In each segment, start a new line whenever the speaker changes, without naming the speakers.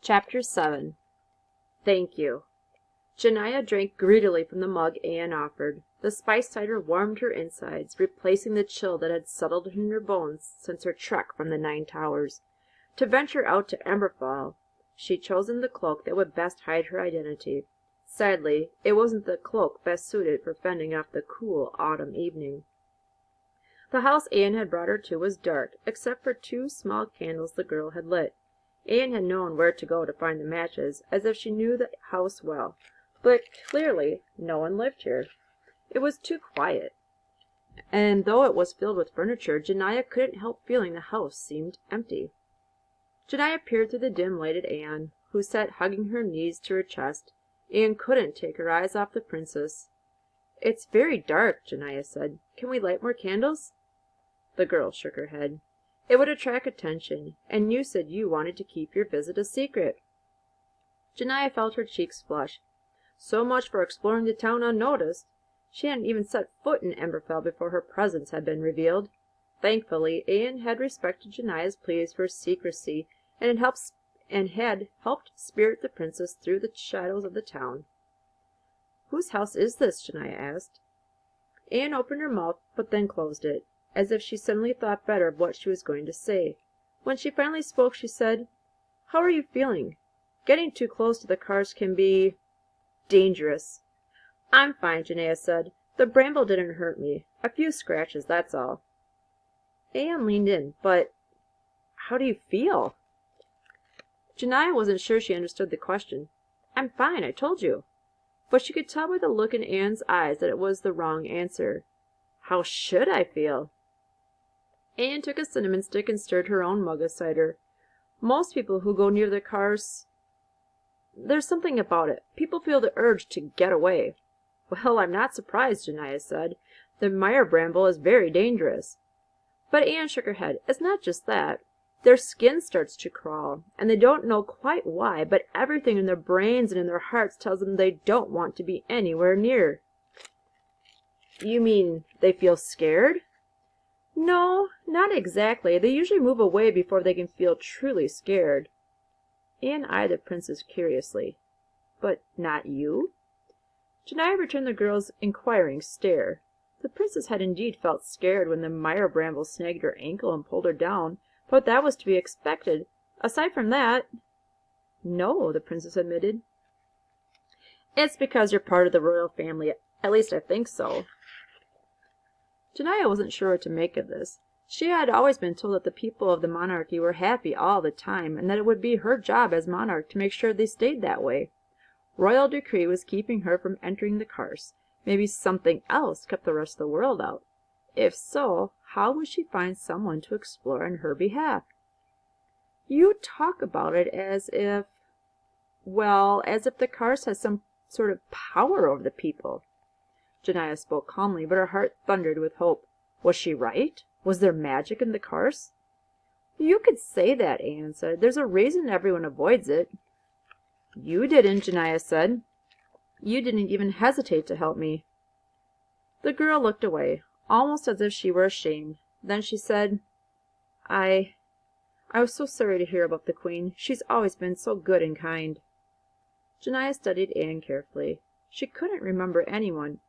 Chapter 7. Thank you. Janiah drank greedily from the mug Anne offered. The spiced cider warmed her insides, replacing the chill that had settled in her bones since her trek from the Nine Towers. To venture out to Emberfall, she'd chosen the cloak that would best hide her identity. Sadly, it wasn't the cloak best suited for fending off the cool autumn evening. The house Anne had brought her to was dark, except for two small candles the girl had lit. Anne had known where to go to find the matches, as if she knew the house well, but clearly no one lived here. It was too quiet, and though it was filled with furniture, Janiah couldn't help feeling the house seemed empty. Janiah peered through the dim-lighted Anne, who sat hugging her knees to her chest. Anne couldn't take her eyes off the princess. "It's very dark," Janiah said. "Can we light more candles?" The girl shook her head. "It would attract attention, and you said you wanted to keep your visit a secret." Janiah felt her cheeks flush. So much for exploring the town unnoticed. She hadn't even set foot in Emberfell before her presence had been revealed. Thankfully, Anne had respected Janiah's pleas for secrecy and had helped spirit the princess through the shadows of the town. "Whose house is this?" Janiah asked. Anne opened her mouth, but then closed it, as if she suddenly thought better of what she was going to say. When she finally spoke, she said, "How are you feeling? Getting too close to the cars can be dangerous." "I'm fine," Janiah said. "The bramble didn't hurt me. A few scratches, that's all." Anne leaned in. "But how do you feel?" Janiah wasn't sure she understood the question. "I'm fine, I told you." But she could tell by the look in Anne's eyes that it was the wrong answer. "How should I feel?" Anne took a cinnamon stick and stirred her own mug of cider. "Most people who go near the cars, there's something about it. People feel the urge to get away." "Well, I'm not surprised," Janiah said. "The mire bramble is very dangerous." But Anne shook her head. "It's not just that. Their skin starts to crawl, and they don't know quite why, but everything in their brains and in their hearts tells them they don't want to be anywhere near." "You mean they feel scared?" "No, not exactly. They usually move away before they can feel truly scared." Anne eyed the princess curiously. "But not you?" Janiah returned the girl's inquiring stare. The princess had indeed felt scared when the mire bramble snagged her ankle and pulled her down, but that was to be expected. Aside from that, "No," the princess admitted. "It's because you're part of the royal family. At least I think so." Janiah wasn't sure what to make of this. She had always been told that the people of the monarchy were happy all the time, and that it would be her job as monarch to make sure they stayed that way. Royal decree was keeping her from entering the cars. Maybe something else kept the rest of the world out. If so, how would she find someone to explore on her behalf? "You talk about it as if the cars had some sort of power over the people." Janiah spoke calmly, but her heart thundered with hope. Was she right? Was there magic in the cars? "You could say that," Anne said. "There's a reason everyone avoids it." "You didn't," Janiah said. "You didn't even hesitate to help me." The girl looked away, almost as if she were ashamed. Then she said, I was so sorry to hear about the Queen. She's always been so good and kind." Janiah studied Anne carefully. She couldn't remember anyone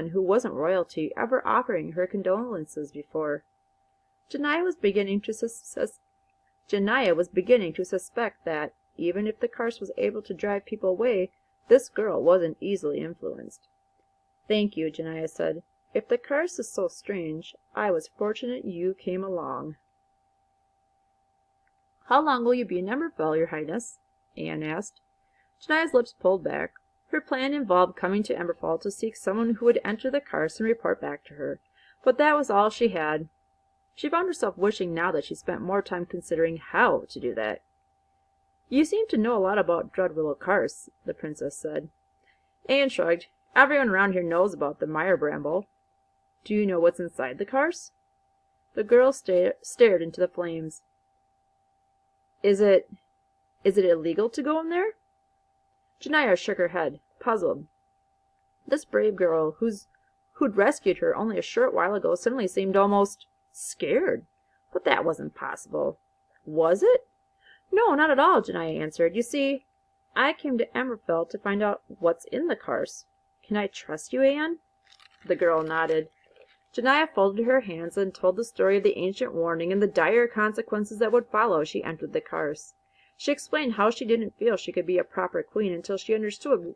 who wasn't royalty, ever offering her condolences before. Janiah was beginning to suspect that, even if the curse was able to drive people away, this girl wasn't easily influenced. "Thank you," Janiah said. "If the curse is so strange, I was fortunate you came along." "How long will you be in Emberfell, Your Highness?" Anne asked. Janiah's lips pulled back. Her plan involved coming to Emberfall to seek someone who would enter the cars and report back to her. But that was all she had. She found herself wishing now that she spent more time considering how to do that. "You seem to know a lot about Dreadwillow Ch," the princess said. Anne shrugged. "Everyone around here knows about the mire bramble." "Do you know what's inside the cars?" The girl stared into the flames. Is it illegal to go in there?" Janiah shook her head, puzzled. This brave girl, who'd rescued her only a short while ago, suddenly seemed almost scared. But that wasn't possible. Was it? No, not at all, Janaya answered. You see, I came to Amberfell to find out what's in the cars. Can I trust you, Anne? The girl nodded. Janaya folded her hands and told the story of the ancient warning and the dire consequences that would follow she entered the cars. She explained how she didn't feel she could be a proper queen until she understood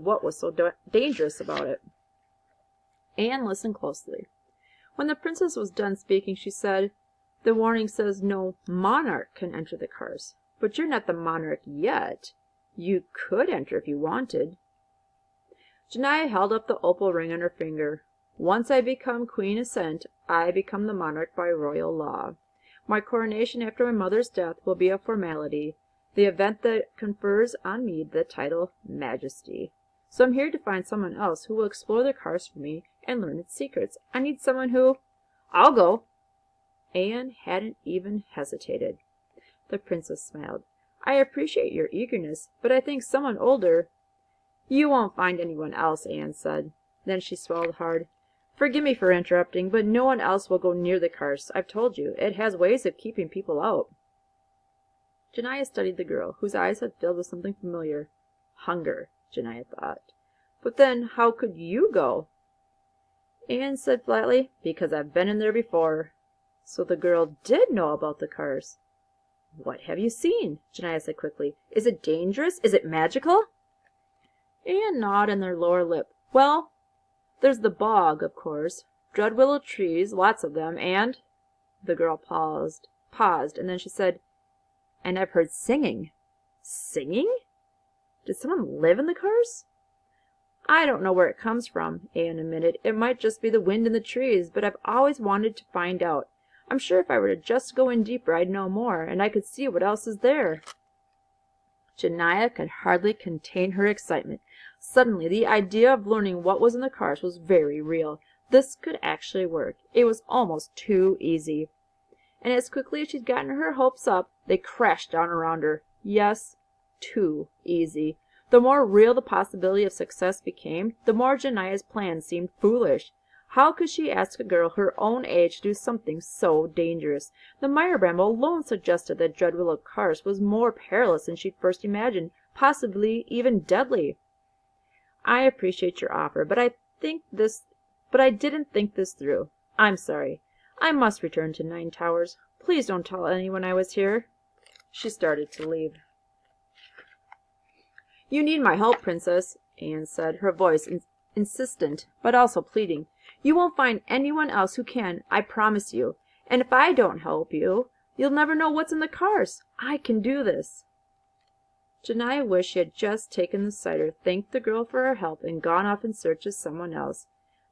what was so dangerous about it. Anne listened closely. When the princess was done speaking, she said, "The warning says no monarch can enter the cars. But you're not the monarch yet. You could enter if you wanted." Janaya held up the opal ring on her finger. "Once I become Queen Ascent, I become the monarch by royal law. My coronation after my mother's death will be a formality, the event that confers on me the title Majesty. So I'm here to find someone else who will explore the cars for me and learn its secrets. I need someone who—" "I'll go." Anne hadn't even hesitated. The princess smiled. "I appreciate your eagerness, but I think someone older—" "You won't find anyone else," Anne said. Then she swallowed hard. "Forgive me for interrupting, but no one else will go near the cars. I've told you, it has ways of keeping people out." Janaya studied the girl, whose eyes had filled with something familiar. Hunger, Janaya thought. "But then, how could you go?" Anne said flatly, "Because I've been in there before." So the girl did know about the cars. "What have you seen?" Janaya said quickly. "Is it dangerous? Is it magical?" Anne gnawed on their lower lip. "Well, there's the bog, of course. Dreadwillow trees, lots of them, and—" The girl paused, and then she said, "And I've heard singing." "Singing? Did someone live in the cars?" "I don't know where it comes from," Anne admitted. "It might just be the wind in the trees, but I've always wanted to find out. I'm sure if I were to just go in deeper I'd know more, and I could see what else is there." Janaya could hardly contain her excitement. Suddenly the idea of learning what was in the cars was very real. This could actually work. It was almost too easy. And as quickly as she'd gotten her hopes up, they crashed down around her. Yes, too easy. The more real the possibility of success became, the more Janaya's plan seemed foolish. How could she ask a girl her own age to do something so dangerous? The Meyerbrand alone suggested that Dreadwillow Cars was more perilous than she'd first imagined, possibly even deadly. "I appreciate your offer, but I didn't think this through. I'm sorry. I must return to Nine Towers. Please don't tell anyone I was here." She started to leave. "You need my help, Princess," Anne said, her voice insistent but also pleading. "You won't find anyone else who can, I promise you. And if I don't help you, you'll never know what's in the cars. I can do this." Janaya wished she had just taken the cider, thanked the girl for her help, and gone off in search of someone else.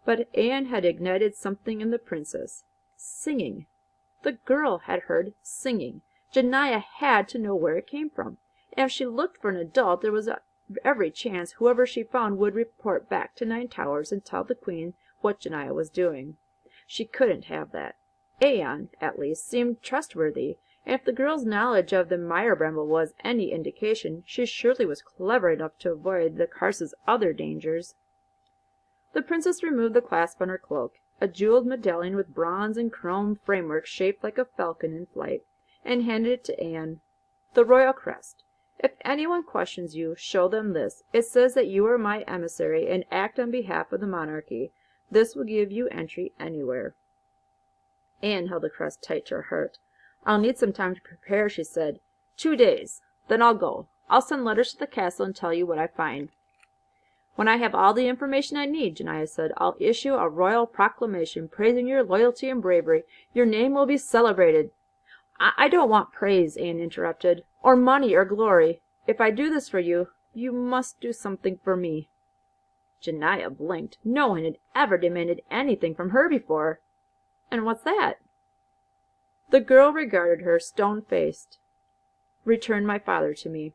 But Anne had ignited something in the princess. Singing. The girl had heard singing. Janaya had to know where it came from. And if she looked for an adult, there was every chance whoever she found would report back to Nine Towers and tell the queen what Janaya was doing. She couldn't have that. Anne, at least, seemed trustworthy, and if the girl's knowledge of the Meyerbrand was any indication, she surely was clever enough to avoid the Carse's other dangers. The princess removed the clasp on her cloak, a jeweled medallion with bronze and chrome framework shaped like a falcon in flight, and handed it to Anne. "The royal crest. If anyone questions you, show them this. It says that you are my emissary and act on behalf of the monarchy. This will give you entry anywhere." Anne held the crest tight to her heart. "I'll need some time to prepare," she said. 2 days. Then I'll go. I'll send letters to the castle and tell you what I find." "When I have all the information I need," Janaya said, "I'll issue a royal proclamation praising your loyalty and bravery. Your name will be celebrated." I don't want praise," Anne interrupted, "or money or glory. If I do this for you, you must do something for me." Janaya blinked. No one had ever demanded anything from her before. "And what's that?" The girl regarded her, stone-faced. "Return my father to me."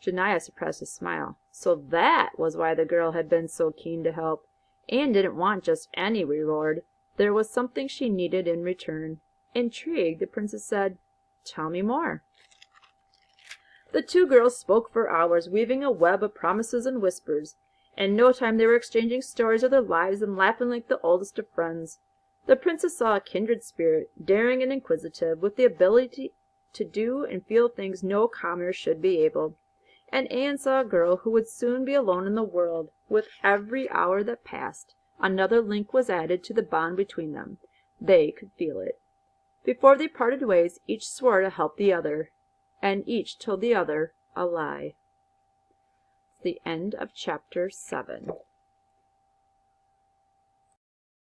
Janaya suppressed a smile. So that was why the girl had been so keen to help. Anne didn't want just any reward. There was something she needed in return. Intrigued, the princess said, "Tell me more." The two girls spoke for hours, weaving a web of promises and whispers. In no time they were exchanging stories of their lives and laughing like the oldest of friends. The princess saw a kindred spirit, daring and inquisitive, with the ability to do and feel things no commoner should be able. And Anne saw a girl who would soon be alone in the world. With every hour that passed, another link was added to the bond between them. They could feel it. Before they parted ways, each swore to help the other, and each told the other a lie. The end of chapter 7.